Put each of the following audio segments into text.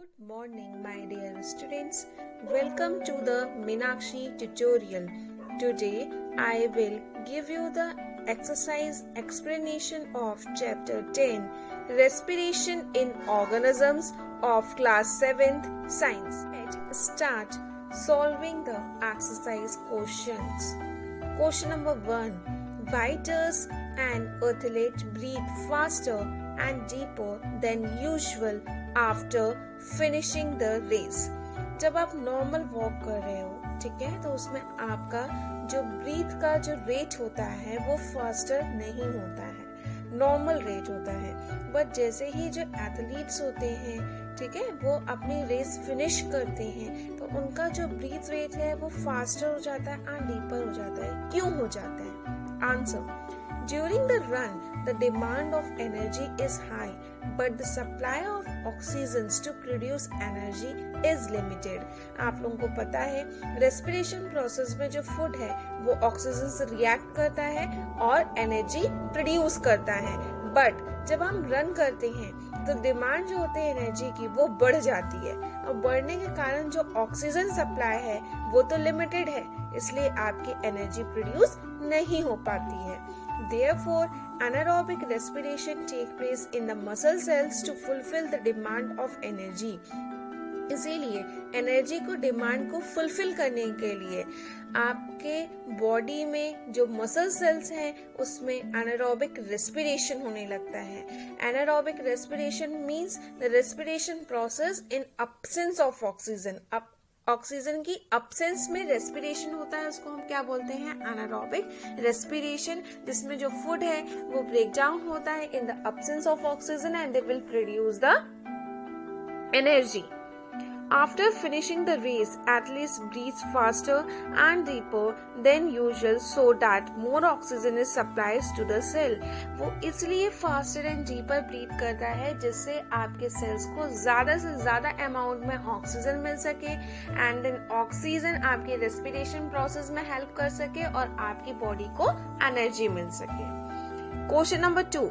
Good morning, my dear students. Welcome to the Meenakshi tutorial. Today, I will give you the exercise explanation of chapter 10, Respiration in Organisms of class 7th Science. Let's start solving the exercise questions. Question number 1. Why does an athlete breathe faster and deeper than usual after finishing the race? जब आप normal walk कर रहे हो, ठीक है, तो उसमें आपका जो ब्रीथ का जो रेट होता है वो फास्टर नहीं होता है, नॉर्मल रेट होता है. बट जैसे ही जो एथलीट्स होते हैं, ठीक है, वो अपनी रेस फिनिश करते हैं तो उनका जो ब्रीथ रेट है वो फास्टर हो जाता है एंड डीपर हो जाता है. क्यों हो जाता है? Answer: During the run, the demand of energy is high, but the supply of oxygens to produce energy is limited. आप लोगों को पता है रेस्पिरेशन प्रोसेस में जो फूड है वो ऑक्सीजन से रिएक्ट करता है और एनर्जी प्रोड्यूस करता है. बट जब हम रन करते हैं तो डिमांड जो होती है एनर्जी की वो बढ़ जाती है और बढ़ने के कारण जो ऑक्सीजन सप्लाई है वो तो लिमिटेड है, इसलिए आपकी एनर्जी प्रोड्यूस नहीं हो पाती है. Therefore, anaerobic respiration takes place in the muscle cells to fulfill the demand of energy. इसीलिए एनर्जी को डिमांड को फुलफिल करने के लिए आपके बॉडी में जो मसल सेल्स हैं उसमें एनारोबिक रेस्पिरेशन होने लगता है. Anaerobic respiration means the respiration process in absence of oxygen. Oxygen की अब्सेंस में रेस्पिरेशन होता है, उसको हम क्या बोलते हैं? एनारोबिक रेस्पिरेशन, जिसमें जो फूड है वो ब्रेक डाउन होता है in the absence of oxygen and they will produce the energy. After finishing the race, athletes breathe faster and deeper than usual so that more oxygen is supplied to the cell. वो इसलिए faster and deeper breathe करता है जिससे आपके cells को ज़्यादा से ज़्यादा amount में ऑक्सीजन मिल सके and then ऑक्सीजन आपके respiration process में help कर सके और आपकी body को energy मिल सके. Question number 2.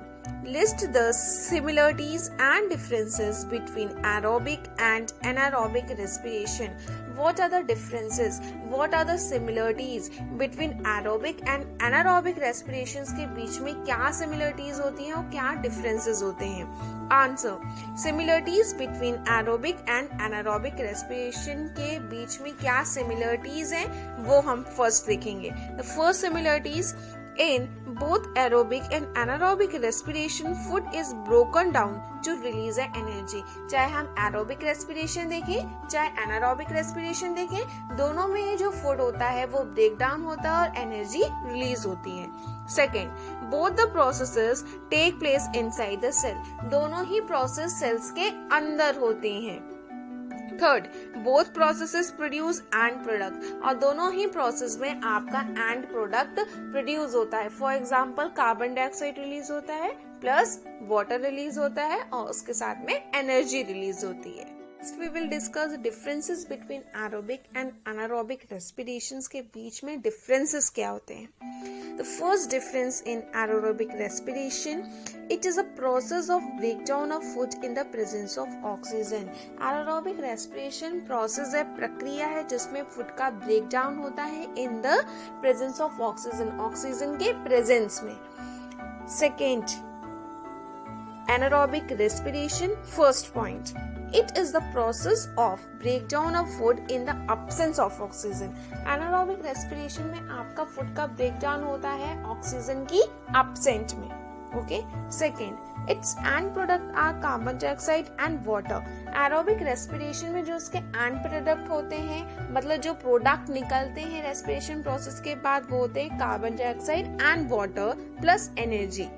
List the similarities and differences between aerobic and anaerobic respiration. What are the differences? What are the similarities between aerobic and anaerobic respirations? के बीच में क्या similarities होती हैं और क्या differences होते हैं? Answer: Similarities between aerobic and anaerobic respiration के बीच में क्या similarities हैं वो हम first देखेंगे. The first similarities: in both aerobic and anaerobic respiration, food is broken down to release energy. चाहे हम aerobic respiration देखें चाहे anaerobic respiration देखें, दोनों में ये जो food होता है वो break down होता है और energy release होती है. Second, both the processes take place inside the cell. दोनों ही process cells के अंदर होते हैं. Third, both processes produce and product, और दोनों ही प्रोसेस में आपका एंड प्रोडक्ट प्रोड्यूस होता है. For example carbon dioxide release होता है प्लस वाटर रिलीज होता है और उसके साथ में एनर्जी रिलीज होती है. Next we will discuss differences between aerobic and anaerobic respirations के बीच में differences क्या होते हैं. The first difference in aerobic respiration, it is a process of breakdown of food in the presence of oxygen. Aerobic respiration process है, प्रक्रिया है जिसमें food का breakdown होता है in the presence of oxygen, oxygen के presence में. Second, anaerobic respiration, first point. It is the process of breakdown of food in the absence of oxygen. Anaerobic respiration में आपका food का breakdown होता है ऑक्सीजन की absent में. Okay. Second, its end product are carbon dioxide and water. Aerobic respiration में जो उसके end product होते हैं, मतलब जो product निकलते हैं respiration process के बाद, वो होते हैं carbon dioxide and water plus energy.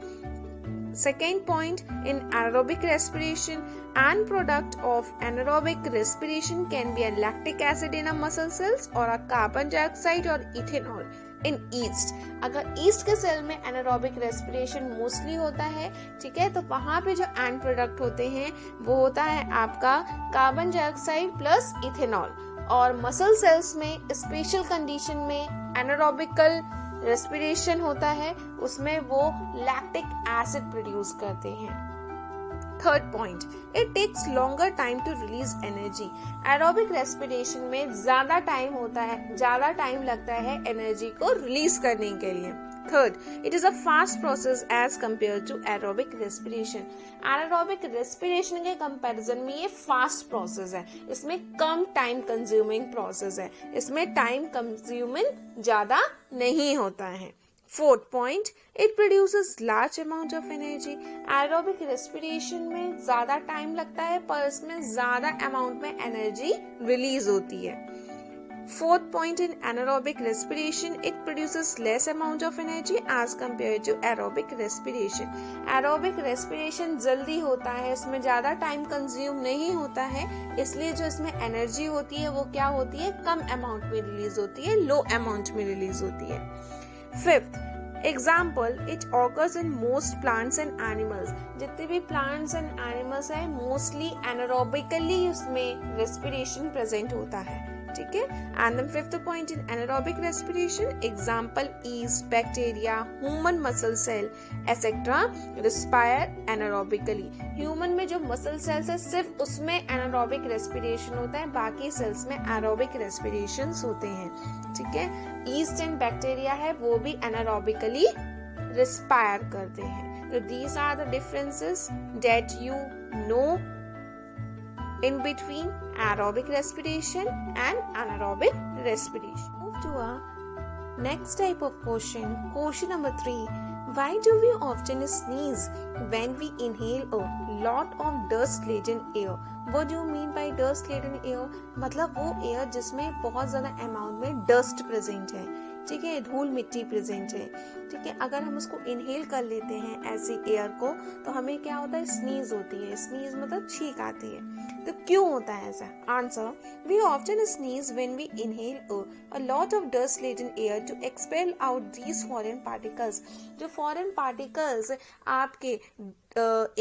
Second point, in aerobic respiration, end product of anaerobic respiration can be a lactic acid in a muscle cells or a carbon dioxide or ethanol in yeast. अगर yeast के cell में anaerobic respiration mostly होता है, ठीक है, तो वहाँ पे जो end product होते हैं वो होता है आपका कार्बन डाइऑक्साइड प्लस इथेनॉल, और मसल सेल्स में स्पेशल कंडीशन में anaerobical रेस्पिरेशन होता है, उसमें वो लैक्टिक एसिड प्रोड्यूस करते हैं. Third point, it takes longer time to release energy. Aerobic respiration में ज्यादा टाइम होता है, ज्यादा टाइम लगता है एनर्जी को रिलीज करने के लिए। Third, it is a fast process as compare to aerobic respiration. Aerobic respiration के कंपैरिजन में ये फास्ट प्रोसेस है, इसमें कम टाइम कंज्यूमिंग प्रोसेस है, इसमें टाइम कंज्यूमिंग ज्यादा नहीं होता है। Fourth point, it produces large amount of energy. Aerobic respiration में ज्यादा टाइम लगता है पर इसमें ज्यादा अमाउंट में एनर्जी रिलीज होती है। Fourth point, in anaerobic respiration, it produces less amount of energy as compared to aerobic respiration. Aerobic respiration जल्दी होता है, इसमें ज्यादा टाइम कंज्यूम नहीं होता है, इसलिए जो इसमें एनर्जी होती है वो क्या होती है, कम अमाउंट में रिलीज होती है, लो अमाउंट में रिलीज होती है। Fifth example, it occurs in most plants and animals. जितने भी प्लांट्स एंड एनिमल्स हैं मोस्टली एनारोबिकली उसमें रेस्पिरेशन प्रेजेंट होता है, ठीक है। And then fifth point, in anaerobic respiration example yeast, bacteria, human muscle cell etcetera respire anaerobically. Human में जो मसल सेल्स है सिर्फ उसमें एनारोबिक रेस्पिरेशन होता है, बाकी सेल्स में एरोबिक रेस्पिरेशंस होते हैं, ठीक है। ईस्ट एंड बैक्टीरिया है वो भी एनारोबिकली रेस्पायर करते हैं। तो these are the differences that you know in between aerobic respiration and anaerobic respiration. Move to our next type of question. Question number 3. Why do we often sneeze when we inhale a lot of dust-laden air? What do you mean by dust-laden air? मतलब वो air जिसमें बहुत ज़्यादा amount में dust present है, ठीक है, धूल मिट्टी प्रेजेंट है, ठीक है। अगर हम उसको इनहेल कर लेते हैं ऐसी एयर को तो हमें क्या होता है, स्नीज होती है। स्नीज मतलब छींक आती है। तो क्यों होता है ऐसा? Answer, we often sneeze when we inhale a lot of dust laden air to expel out these foreign particles. जो फॉरेन पार्टिकल्स आपके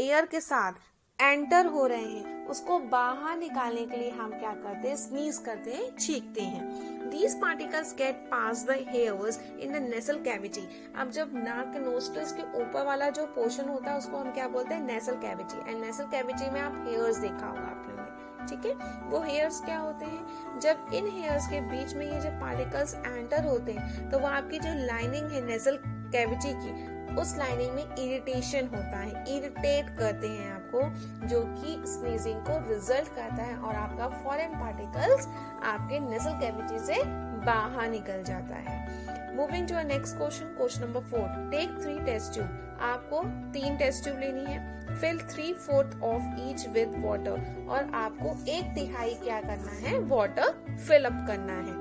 एयर के साथ एंटर हो रहे हैं उसको बाहर निकालने के लिए हम क्या करते हैं, स्नीज करते हैं, छींकते हैं। These particles get past the hairs in the nasal cavity. अब जब नाक के नोस्ट्रल्स के ऊपर वाला जो पोर्शन होता है उसको हम क्या बोलते हैं, nasal cavity. And nasal cavity में आप हेयर्स देखा होगा आपने, ठीक है। वो हेयर्स क्या होते हैं, जब इन हेयर्स के बीच में ये जब पार्टिकल्स एंटर होते हैं तो वो आपकी जो लाइनिंग है नेसल कैविटी की, उस लाइनिंग में इरिटेशन होता है, इरिटेट करते हैं आपको, जो कि स्नीजिंग को रिजल्ट करता है और आपका फॉरेन पार्टिकल्स आपके नेसल कैविटी से बाहर निकल जाता है। Moving to a next question, question number 4. Take 3 test tube. आपको 3 टेस्ट ट्यूब लेनी है, fill 3/4 of each with water, और आपको 1/3 क्या करना है, वाटर फिल अप करना है,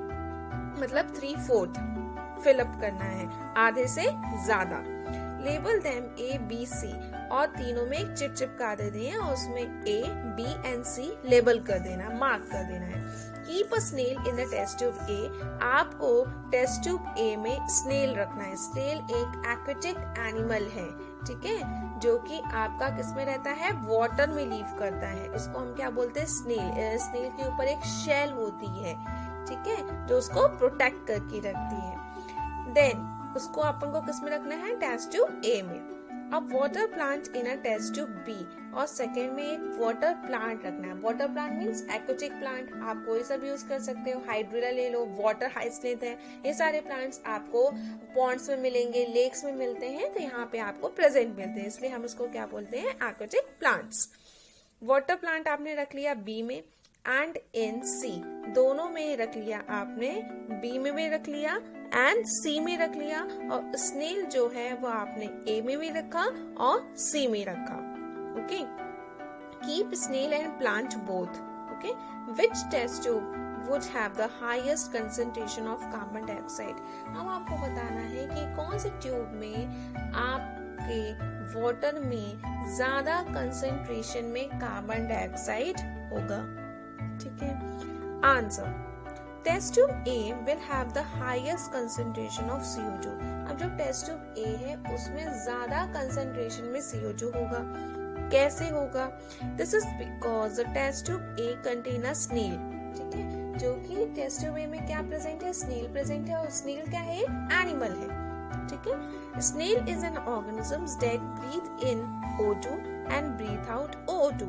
मतलब 3/4 फिल अप करना है, आधे से ज्यादा। Label them A, B, C, और तीनों में एक चिट चिपका देते हैं और उसमें A, B and C label कर देना, मार्क कर देना है। Keep a snail in the test tube A। आपको टेस्ट ट्यूब A में स्नेल रखना है। स्नेल एक एक्वेटिक एनिमल है, ठीक है, जो कि आपका किसमें रहता है, वाटर में लीव करता है। उसको हम क्या बोलते हैं, स्नेल। स्नेल के ऊपर एक शेल होती है, ठीक है, जो उसको प्रोटेक्ट करके रखती है। देन उसको अपन को किस में रखना है, टेस्ट ट्यूब A में। अब water plant in a test tube B, और सेकेंड में एक वाटर प्लांट रखना है। Water plant means aquatic plant, आप कोई सा भी यूज कर सकते हो, हाइड्रिला ले लो, वाटर हाइसिंथ है, ये सारे प्लांट्स आपको पॉन्ड्स में मिलेंगे, लेक्स में मिलते हैं, तो यहाँ पे आपको प्रेजेंट मिलते हैं, इसलिए हम इसको क्या बोलते हैं, एक्वेटिक प्लांट्स। वाटर प्लांट आपने रख लिया B में, एंड इन C, दोनों में रख लिया आपने, B में भी रख लिया एंड C में रख लिया, और स्नेल जो है वो आपने A में भी रखा और C में रखा। Okay, keep snail and plant both. Okay, which test tube would have the highest concentration of carbon dioxide. अब आपको बताना है कि कौन से ट्यूब में आपके वाटर में ज्यादा कंसंट्रेशन में कार्बन डाइऑक्साइड होगा, ठीक है। Answer, test tube A will have the highest concentration of CO2। अब जो टेस्ट ट्यूब A है उसमें ज्यादा कंसंट्रेशन में CO2 होगा। कैसे होगा? This is because the test tube A contain a snail, ठीक है, जो कि टेस्ट ट्यूब A में क्या प्रेजेंट है, स्नेल प्रेजेंट है, और स्नेल क्या है, एनिमल है, ठीक है। Snail is an organism that breathe in O2 and breathe out O2,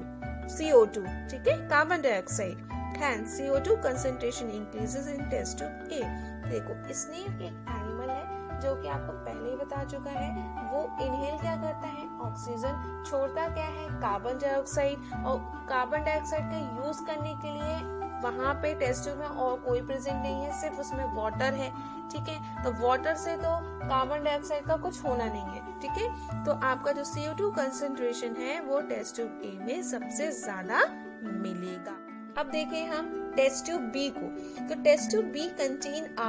CO2, ठीक है, carbon dioxide. Hence CO2 concentration increases in test tube A. देखो, स्नेक एक एनिमल है जो कि आपको पहले ही बता चुका है. वो इनहेल क्या करता है? ऑक्सीजन. छोड़ता क्या है? Carbon dioxide. और कार्बन डाइऑक्साइड का यूज करने के लिए वहां पे टेस्ट ट्यूब में और कोई प्रेजेंट नहीं है, सिर्फ उसमें वाटर है. ठीक है, तो वाटर से तो कार्बन डाइऑक्साइड का कुछ होना नहीं है. ठीक है, तो आपका जो CO2 कंसेंट्रेशन है वो टेस्ट ट्यूब ए में सबसे ज्यादा मिलेगा. अब देखें हम टेस्ट ट्यूब बी को. तो test tube B contain a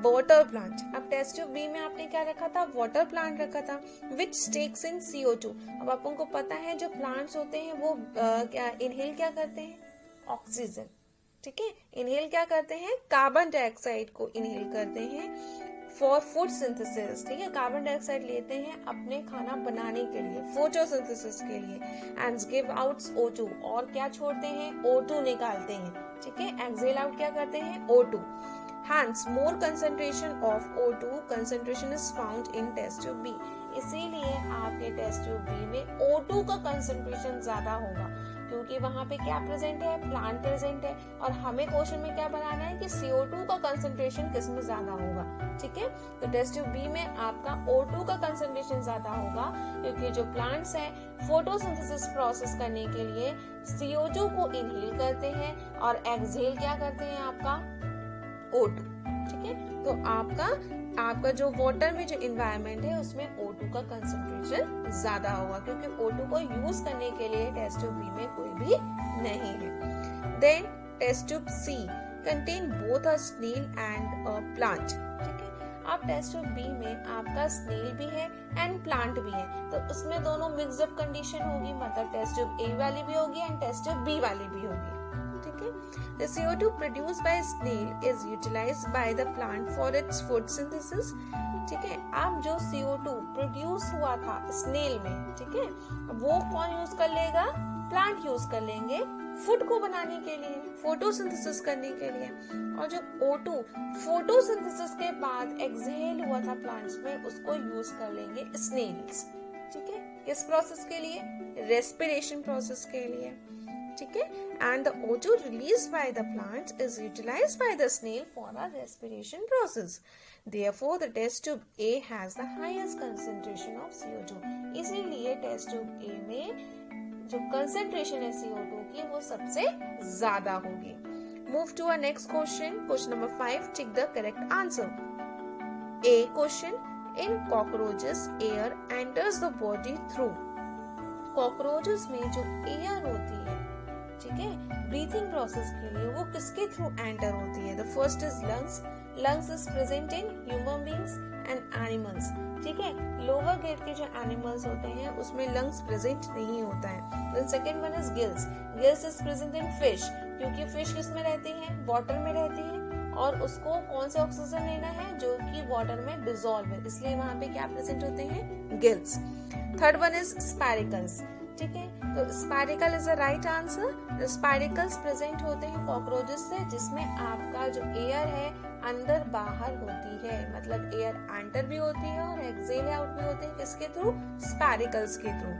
water plant. अब टेस्ट ट्यूब बी में आपने क्या रखा था? वाटर प्लांट रखा था, विच टेक्स इन CO2. अब आपको पता है जो प्लांट्स होते हैं वो क्या इनहेल क्या करते हैं? ऑक्सीजन. ठीक है, इनहेल क्या करते हैं? कार्बन डाइऑक्साइड को इनहेल करते हैं फॉर फूड सिंथेसिस. ठीक है, कार्बन डाइऑक्साइड लेते हैं अपने खाना बनाने के लिए, फोटोसिंथेसिस के लिए, एंड गिव आउट O2. और क्या छोड़ते हैं? O2 निकालते हैं. ठीक है, एक्सहेल आउट क्या करते हैं? O2. Hence, more concentration of O2 concentration is found in test tube B. इसीलिए आपके टेस्ट ट्यूब बी में O2 का कंसेंट्रेशन ज्यादा होगा, क्योंकि वहां पे क्या प्रेजेंट है? प्लांट प्रेजेंट है. और हमें क्वेश्चन में क्या बनाना है कि CO2 का कंसेंट्रेशन किस में ज्यादा होगा. ठीक है, तो टेस्ट ट्यूब बी में आपका O2 का कंसेंट्रेशन ज्यादा होगा, क्योंकि जो प्लांट्स है फोटोसिंथेसिस प्रोसेस करने के लिए CO2 को इनहेल करते हैं और एक्सहेल क्या करते हैं? आपका O2. ठीक है, तो आपका जो वाटर में जो इन्वायरमेंट है उसमें O2 का कंसेंट्रेशन ज्यादा होगा, क्योंकि O2 को यूज करने के लिए टेस्ट ट्यूब बी में कोई भी नहीं है. Then test tube C contain both a snail and a plant. ठीक है, अब टेस्ट ट्यूब बी में आपका स्नेल भी है एंड प्लांट भी है, तो उसमें दोनों मिक्सअप कंडीशन होगी. मतलब टेस्ट ट्यूब ए वाली भी होगी एंड टेस्ट ट्यूब बी वाली भी होगी. ठीक है, the CO2 produced by snail is utilized by the plant for its food synthesis. ठीक है, अब जो CO2 प्रोड्यूस हुआ था स्नेल में, ठीक है, वो कौन यूज कर लेगा? प्लांट यूज कर लेंगे फूड को बनाने के लिए, फोटोसिंथेसिस करने के लिए. और जो O2 फोटोसिंथेसिस के बाद एक्सहेल हुआ था प्लांट्स में, उसको यूज कर लेंगे स्नेल्स. ठीक है, किस प्रोसेस के लिए? रेस्पिरेशन प्रोसेस के लिए. ठीक है, and the O2 released by the plants is utilized by the snail for a respiration process. Therefore, the test tube A has the highest concentration of CO2. इसीलिए टेस्ट ट्यूब A में जो concentration है CO2 की वो सबसे ज्यादा होगी. Move to our next question. Question number 5. Check the correct answer. A question. In cockroaches, air enters the body through. Cockroaches में जो एयर होती है, ठीक है, ब्रीथिंग प्रोसेस के लिए वो किसके थ्रू एंटर होती है? The first is lungs. Lungs is present in human beings and animals. ठीक है, लोअर ग्रेड के जो एनिमल्स होते हैं उसमें लंग्स प्रेजेंट नहीं होता है. Then second one is gills. Gills is present in fish, क्योंकि फिश किस में रहती है? वाटर में रहती है, और उसको कौन से ऑक्सीजन लेना है? जो कि वाटर में डिसॉल्व है, इसलिए वहां पे क्या प्रेजेंट होते हैं? Gills. Third one is spiracles. ठीक है, तो spiracle is the right answer. Spiracles present होते हैं कॉकरोचेस से, जिसमें आपका जो एयर है अंदर बाहर होती है, मतलब एयर एंटर भी होती है और एक्सहेल आउट भी होती है. किसके थ्रू? स्पाइरिकल्स के through.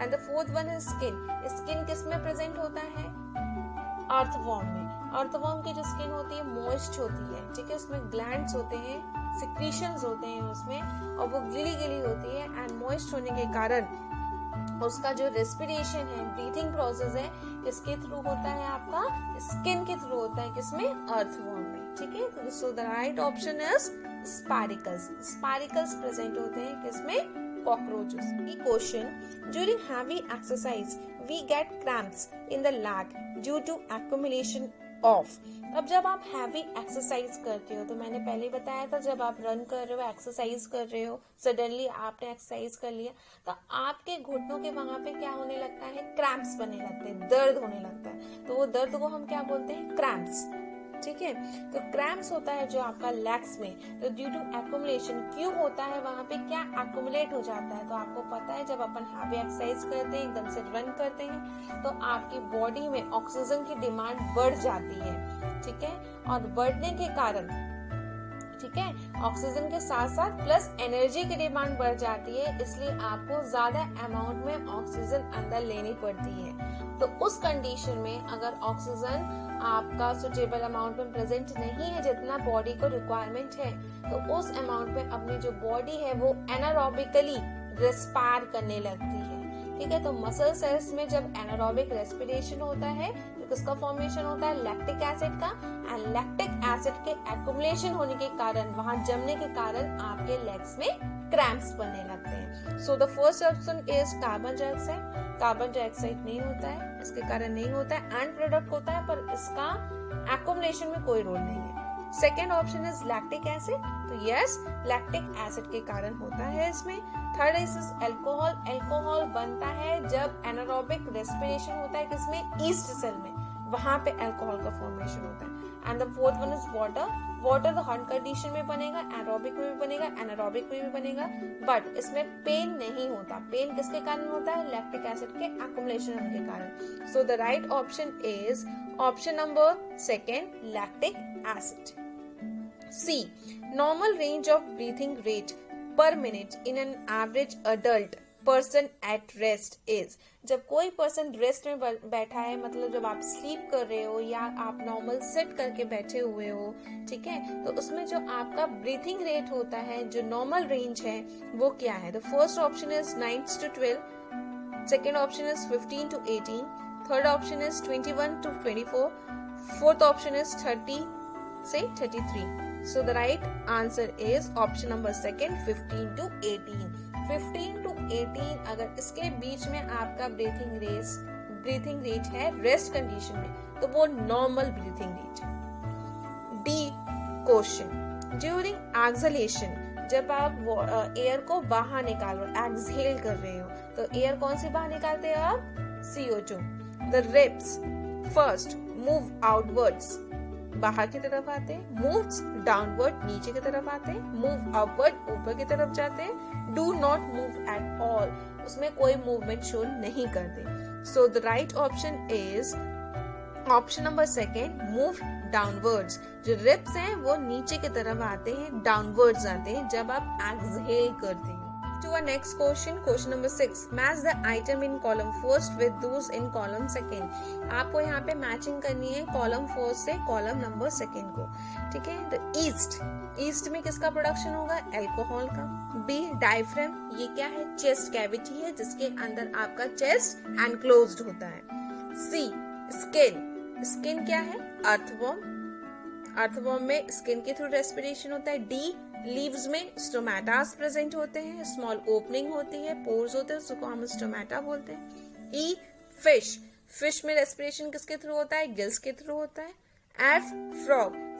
And the fourth one is skin. Skin किस में प्रेजेंट होता है? अर्थवॉर्म में. अर्थवॉर्म की जो स्किन होती है मॉइस्ट होती है. ठीक है, उसमें ग्लैंड्स होते हैं, सिक्रीशंस होते हैं उसमें, और वो गीली गीली होती है, एंड मॉइस्ट होने के कारण उसका जो रेस्पिरेशन है, ब्रीथिंग प्रोसेस है, किसके थ्रू होता है? आपका स्किन के थ्रू होता है. किसमें? अर्थवॉर्म में. ठीक है, so the right option is spiracles. Spiracles present होते हैं किसमें? cockroaches. Question. During heavy exercise, we get cramps in the leg due to accumulation of. अब जब आप हैवी एक्सरसाइज करते हो, तो मैंने पहले बताया था, जब आप रन कर रहे हो, एक्सरसाइज कर रहे हो, सडनली आपने एक्सरसाइज कर लिया, तो आपके घुटनों के वहां पे क्या होने लगता है? क्रैम्प्स बनने लगते हैं, दर्द होने लगता है. तो वो दर्द को हम क्या बोलते हैं? क्रैम्प्स. ठीक है, तो क्रैम्प्स होता है जो आपका लेग्स में, तो ड्यू टू एक्यूमुलेशन. क्यों होता है? वहां पे क्या एक्यूमुलेट हो जाता है? तो आपको पता है, जब अपन हैवी एक्सरसाइज करते हैं, एकदम से रन करते हैं, तो आपकी बॉडी में ऑक्सीजन की डिमांड बढ़ जाती है. ठीक है, और बढ़ने के कारण ठीक है, ऑक्सीजन के साथ साथ प्लस एनर्जी की डिमांड बढ़ जाती है, इसलिए आपको ज्यादा अमाउंट में ऑक्सीजन अंदर लेनी पड़ती है। तो उस कंडीशन में अगर ऑक्सीजन आपका सुटेबल अमाउंट में प्रेजेंट नहीं है जितना बॉडी को रिक्वायरमेंट है, तो उस अमाउंट में अपनी जो बॉडी है वो एनारोबिकली रेस्पायर करने लगती है। ठीक है, तो मसल सेल्स में जब एनारोबिक रेस्पिरेशन होता है तो किसका फॉर्मेशन होता है, लैक्टिक एसिड का, एंड लैक्टिक एसिड के एक्युमुलेशन होने के कारण, वहां जमने के कारण आपके लेग्स में क्रैम्प्स बनने लगते हैं। So the first option is carbon dioxide. Carbon dioxide नहीं होता है, इसके कारण नहीं होता है, एंड प्रोडक्ट होता है पर इसका एक्युमुलेशन में कोई रोल नहीं है। Second option is lactic acid, तो यस लैक्टिक एसिड के कारण होता है इसमें। Third is alcohol. अल्कोहल बनता है जब एनारोबिक रेस्पिरेशन होता है किसमें, ईस्ट सेल में, वहां पे अल्कोहल का फॉर्मेशन होता है। And the fourth one is water. Water तो हर कंडीशन में बनेगा, एनारोबिक में भी बनेगा, एनारोबिक में भी बनेगा, बट इसमें पेन नहीं होता। पेन किसके कारण होता है, लैक्टिक एसिड के एक्युमुलेशन होने के कारण। So the right option is option number second, lactic acid. C. Normal range of breathing rate per minute in an average adult person at rest is. जब कोई पर्सन रेस्ट में बैठा है, मतलब जब आप स्लीप कर रहे हो या आप नॉर्मल सिट करके बैठे हुए हो, ठीक है, तो उसमें जो आपका ब्रीथिंग रेट होता है, जो नॉर्मल रेंज है वो क्या है। The first option is 9 to 12, second option is 15 to 18, third option is 21 to 24, fourth option is 30 से 33. So the right answer is option number second, 15 to 18. 15 to 18 अगर इसके बीच में आपका ब्रीथिंग रेट है रेस्ट कंडीशन में, तो वो नॉर्मल ब्रीथिंग रेट है। डी क्वेश्चन, ड्यूरिंग एक्सहेलेशन, जब आप एयर को बाहर निकाल रहे हो, एक्सहेल कर रहे हो, तो एयर कौन सी बाहर निकालते हो आप, CO2. The ribs first move outwards, बाहर की तरफ आते हैं, मूव्स डाउनवर्ड नीचे की तरफ आते हैं, मूव अपवर्ड ऊपर की तरफ जाते हैं, do not move at all, उसमें कोई मूवमेंट शो नहीं करते। So the right option is option number second, move downwards. जो रिब्स हैं वो नीचे की तरफ आते हैं, डाउनवर्ड्स आते हैं जब आप एक्सहेल करते हैं। To our next question, question number 6. Match the item in column first with those in column second. आपको यहाँ पे मैचिंग करनी है कॉलम फर्स्ट से कॉलम नंबर सेकेंड को, ठीक है। तो ईस्ट में किसका प्रोडक्शन होगा, अल्कोहल का। बी डायफ्राम, ये क्या है, चेस्ट कैविटी है जिसके अंदर आपका चेस्ट एनक्लोज्ड होता है। सी स्किन क्या है, अर्थवॉर्म में स्किन के थ्रू रेस्पिरेशन होता है। डी लीव्स में स्टोमेटास प्रेजेंट होते हैं, स्मॉल ओपनिंग होती है, पोर्स होते हैं, उसको हम स्टोमेटा बोलते हैं। ई फिश में रेस्पिरेशन किसके थ्रू होता है, गिल्स के थ्रू होता है। एफ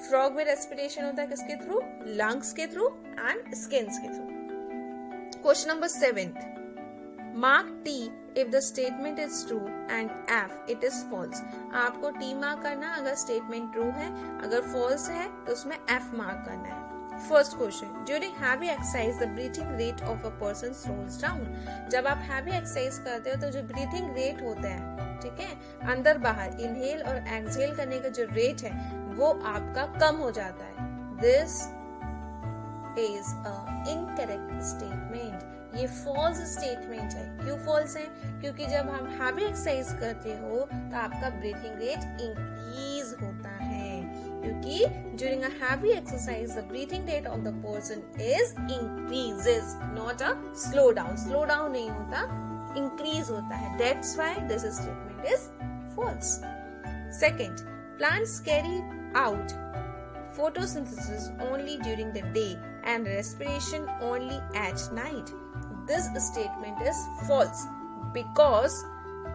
फ्रॉग में रेस्पिरेशन होता है किसके थ्रू, लंग्स के थ्रू एंड स्किन्स के through. Question number 7, mark T if the statement is true and F it is false. आपको टी मार्क करना अगर स्टेटमेंट ट्रू है, अगर फॉल्स है तो उसमें एफ मार्क करना है। First question, during heavy exercise the breathing rate of a person slows down. जब आप हैवी एक्सरसाइज करते हो तो जो ब्रीथिंग रेट होता है, ठीक है, अंदर बाहर इनहेल और एक्सहेल करने का जो रेट है वो आपका कम हो जाता है। This is a incorrect statement, ये फॉल्स स्टेटमेंट है। क्यों फॉल्स है, क्योंकि जब हम हैवी एक्सरसाइज करते हो तो आपका ब्रीथिंग रेट इंक्रीज होता है, क्योंकि during a heavy exercise the breathing rate of the person is increases, not a slow down नहीं होता, increase होता है। That's why this statement is false. Second, plants carry out photosynthesis only during the day and respiration only at night. This statement is false because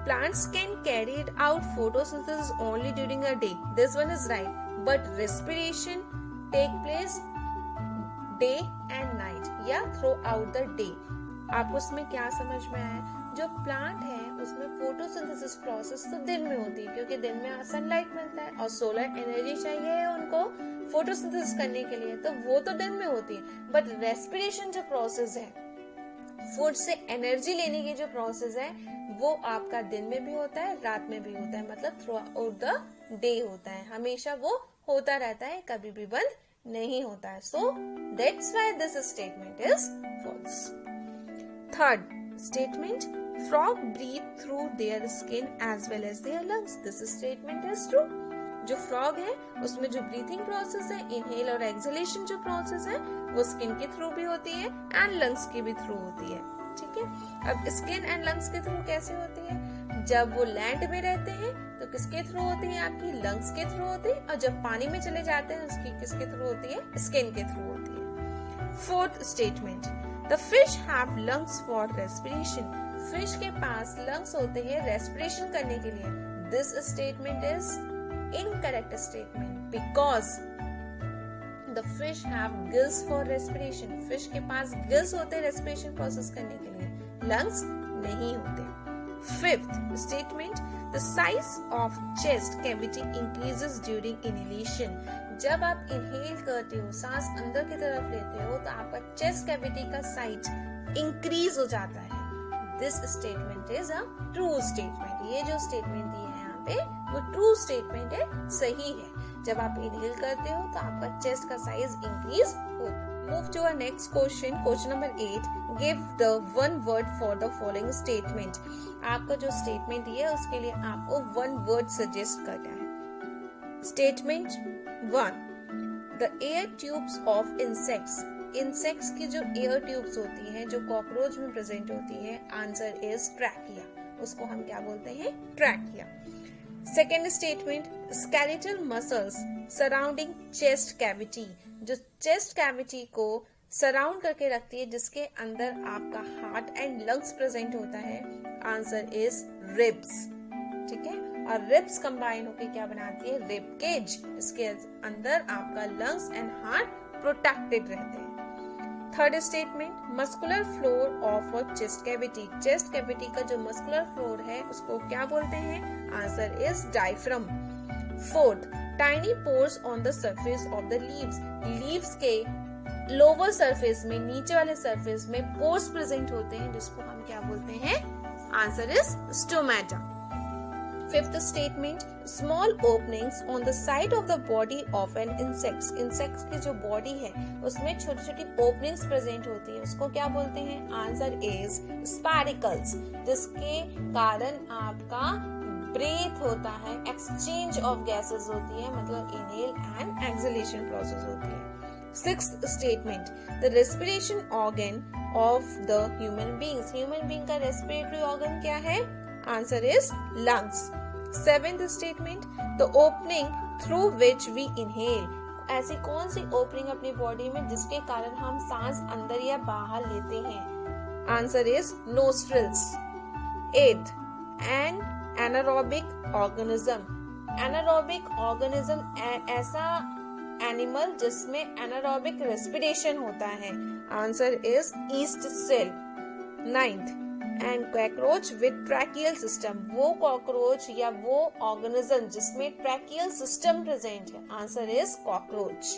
plants can carry out photosynthesis only during the day. This one is right. But respiration take place day and night या throughout the day. आपको उसमें क्या समझ में आया, जो plant है उसमें फोटोसिंथेसिस प्रोसेस तो दिन में होती है क्योंकि दिन में सनलाइट मिलता है और सोलर एनर्जी चाहिए उनको फोटोसिंथेसिस करने के लिए, तो वो तो दिन में होती है। बट रेस्पिरेशन जो प्रोसेस है, फूड से एनर्जी लेने की जो प्रोसेस है, वो आपका दिन में भी होता है, रात में भी होता है, मतलब थ्रू आउट द डे होता है, हमेशा वो होता रहता है, कभी भी बंद नहीं होता है. So that's why this statement is false. Third statement, frog breathe through their skin as well as their lungs. This statement is true. जो फ्रॉग है उसमें जो ब्रीथिंग प्रोसेस है, इनहेल और एक्सहेलेशन जो प्रोसेस है, वो स्किन के थ्रू भी होती है एंड लंग्स के भी थ्रू होती है. ठीक है. अब स्किन एंड लंग्स के थ्रू कैसे होती है? जब वो लैंड में रहते हैं तो किसके थ्रू होती है? आपकी लंग्स के थ्रू होती है. और जब पानी में चले जाते हैं उसकी किसके थ्रू होती है? स्किन के थ्रू होती है. Fourth statement, the fish have lungs for respiration. Fish के पास लंग्स होते हैं रेस्पिरेशन करने के लिए. This statement is incorrect statement because the fish have gills for respiration. Fish के पास gills होते हैं respiration process करने के लिए, lungs नहीं होते. Fifth statement, the size of chest cavity increases during inhalation. जब आप inhale करते हो, सांस अंदर की तरफ लेते हो, तो आपका chest cavity का साइज increase हो जाता है. This statement is a true statement. ये जो statement दी है यहाँ पे वो ट्रू स्टेटमेंट है, सही है. जब आप इनहेल करते हो तो आपका चेस्ट का साइज इंक्रीज होता है. Move to our next question. Question number 8, give the one word for the following statement. आपका जो स्टेटमेंट है उसके लिए आपको वन वर्ड सजेस्ट करना है. Statement 1, the air tubes of insects. Insects की जो एयर ट्यूब्स होती हैं, जो कॉकरोच में प्रेजेंट होती है, आंसर इज ट्रैकिया. उसको हम क्या बोलते हैं? Trachea. Second statement, skeletal muscles surrounding chest cavity. जो चेस्ट कैविटी को सराउंड करके रखती है, जिसके अंदर आपका हार्ट एंड लंग्स प्रेजेंट होता है, आंसर इज रिब्स. ठीक है. और रिब्स कंबाइन होकर क्या बनाती है? Rib cage. इसके अंदर आपका लंग्स एंड हार्ट प्रोटेक्टेड रहते हैं. Third statement, muscular floor of a chest cavity. Chest cavity का जो मस्कुलर फ्लोर है उसको क्या बोलते हैं? Answer is diaphragm. Fourth, tiny pores on the surface of the leaves. Leaves के लोअर सरफेस में, नीचे वाले सरफेस में पोर्स प्रेजेंट होते हैं, जिसको हम क्या बोलते हैं? Answer is stomata. Fifth statement, small openings on the side of the body of an insects. Insects की जो बॉडी है उसमें छोटी छोटी ओपनिंग्स प्रेजेंट होती है, उसको क्या बोलते हैं? Answer is स्पैरिकल्स. जिसके कारण आपका ब्रेथ होता है, एक्सचेंज ऑफ गैसेस होती है, मतलब इनहेल एंड एक्सहेलेशन प्रोसेस होती है. Sixth statement, the respiration organ of the human beings. Human being का रेस्पिरेटरी ऑर्गन क्या है? Answer is lungs. Seventh statement, the opening through which we inhale. ऐसी कौन सी ओपनिंग अपनी बॉडी में जिसके कारण हम सांस अंदर या बाहर लेते हैं? Answer is nostrils. Eighth, an anaerobic organism. Anaerobic organism ऐसा एनिमल जिसमें एनारोबिक रेस्पिरेशन होता है, answer is yeast cell. Ninth, and cockroach with tracheal system. वो कॉकरोच या वो ऑर्गेनिज्म जिसमें ट्रैकियल सिस्टम प्रेजेंट है, answer is cockroach.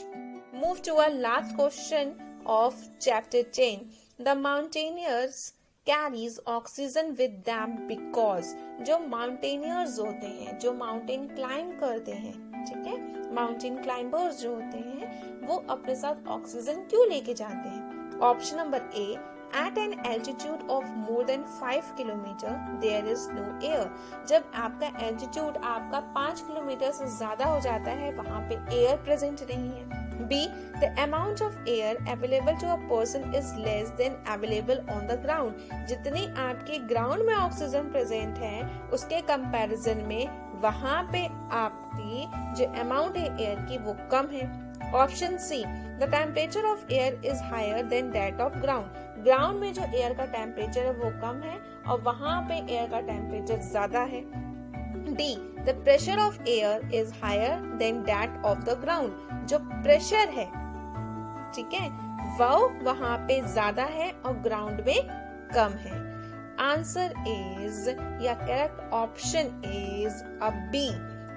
Move to our last question of chapter 10. The mountaineers carries oxygen with them because. जो mountaineers होते हैं, जो mountain climb करते हैं, ठीक है, माउंटेन क्लाइंबर्स जो होते हैं, वो अपने साथ ऑक्सीजन क्यों लेके जाते हैं? Option number A, at an altitude of more than 5 kilometer there is no air. जब आपका एल्टीट्यूड आपका 5 किलोमीटर से ज्यादा हो जाता है, वहाँ पे एयर प्रेजेंट नहीं है. B, the amount of air available to a person is less than available on the ground. जितनी आपके ग्राउंड में ऑक्सीजन प्रेजेंट है उसके कंपैरिजन में वहाँ पे आपकी जो अमाउंट है एयर की वो कम है. Option C, the temperature of air is higher than that of ground. Ground में जो एयर का टेम्परेचर है वो कम है और वहाँ पे एयर का टेम्परेचर ज्यादा है. D, the pressure of air is higher than that of the ground. जो प्रेशर है, ठीक है, वो वहाँ पे ज्यादा है और ग्राउंड में कम है. आंसर इज या correct option is a B.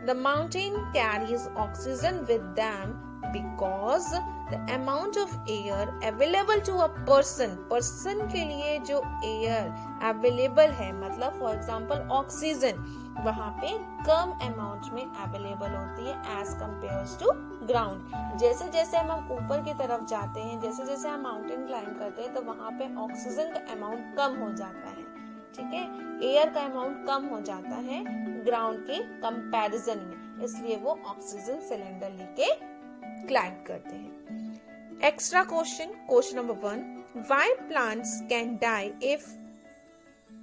The mountain carries oxygen with them because the amount of air available to a person के लिए जो air available है, मतलब for example ऑक्सीजन वहाँ पे कम अमाउंट में अवेलेबल होती है as compares to ग्राउंड। जैसे जैसे हम ऊपर की तरफ जाते हैं, जैसे जैसे हम माउंटेन क्लाइंब करते हैं, तो वहाँ पे ऑक्सीजन का अमाउंट कम हो जाता है, ठीक है, एयर का अमाउंट कम हो जाता है ग्राउंड के कंपैरिजन में, इसलिए वो ऑक्सीजन सिलेंडर लेके क्लाइंब करते हैं। Extra question number 1, why plants can die if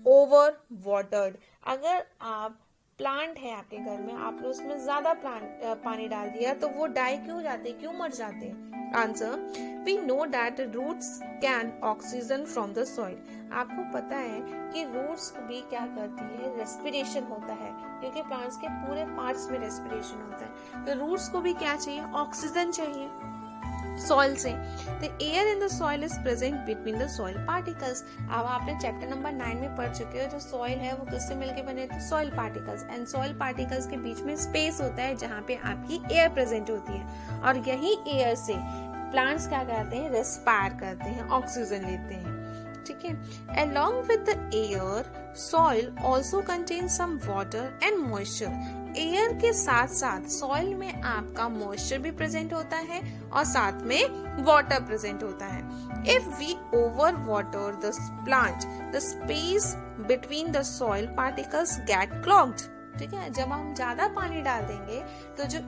over watered. अगर आप प्लांट है आपके घर में, आपने उसमें ज्यादा पानी डाल दिया तो वो डाई क्यों जाते, क्यों मर जाते हैं? Answer, we know that roots can oxygen from the soil. आपको पता है कि रूट्स भी क्या करती है, रेस्पिरेशन होता है, क्योंकि प्लांट्स के पूरे पार्ट्स में रेस्पिरेशन होता है, तो रूट्स को भी क्या चाहिए, ऑक्सीजन चाहिए सॉइल से। The air in the soil is present between the soil particles। अब आपने चैप्टर नंबर 9 में पढ़ चुके हो, जो सॉइल है वो किससे मिलके बने थे, soil particles, and soil particles के बीच में स्पेस होता है जहाँ पे आपकी एयर प्रेजेंट होती है, और यही एयर से प्लांट्स क्या करते हैं, रेस्पायर करते हैं, ऑक्सीजन लेते हैं, ठीक है। Along with the air, soil also contains some water and moisture। Air के साथ साथ सॉइल में आपका मॉइस्चर भी प्रेजेंट होता है और साथ में वाटर प्रेजेंट होता है। If we over water the plant, the space between the soil particles get clogged. ठीक है, जब हम ज्यादा पानी डाल देंगे तो जो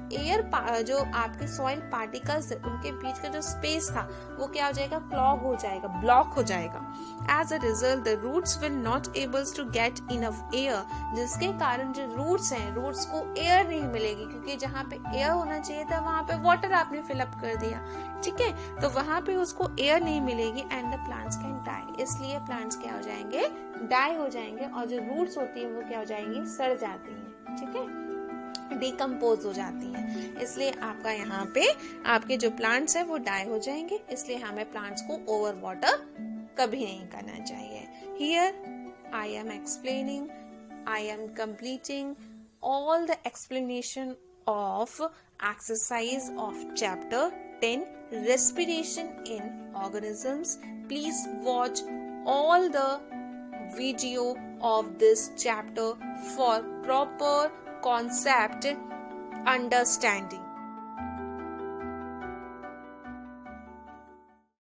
जो आपके सॉइल पार्टिकल्स उनके बीच का जो स्पेस था वो क्या हो जाएगा, क्लॉग हो जाएगा, ब्लॉक हो जाएगा। As a result the roots will not ables to get enough air, जिसके कारण जो रूट्स हैं, रूट्स को एयर नहीं मिलेगी, क्योंकि जहाँ पे एयर होना चाहिए था वहां पे वाटर आपने फिलअप कर दिया, ठीक है, तो वहां पे उसको एयर नहीं मिलेगी, and the plants can die. इसलिए प्लांट्स क्या हो जाएंगे, डाई हो जाएंगे, और जो रूट्स होती है वो क्या हो जाएंगी, सड़ जाती हैं, ठीक है, डिकम्पोज हो जाती हैं। इसलिए आपका यहाँ पे आपके जो प्लांट्स है वो डाई हो जाएंगे, इसलिए हमें प्लांट्स को ओवर वाटर कभी नहीं करना चाहिए। Here I am explaining, I am completing all the explanation of exercise of chapter 10 respiration in organisms. Please watch all the video of this chapter for proper concept understanding.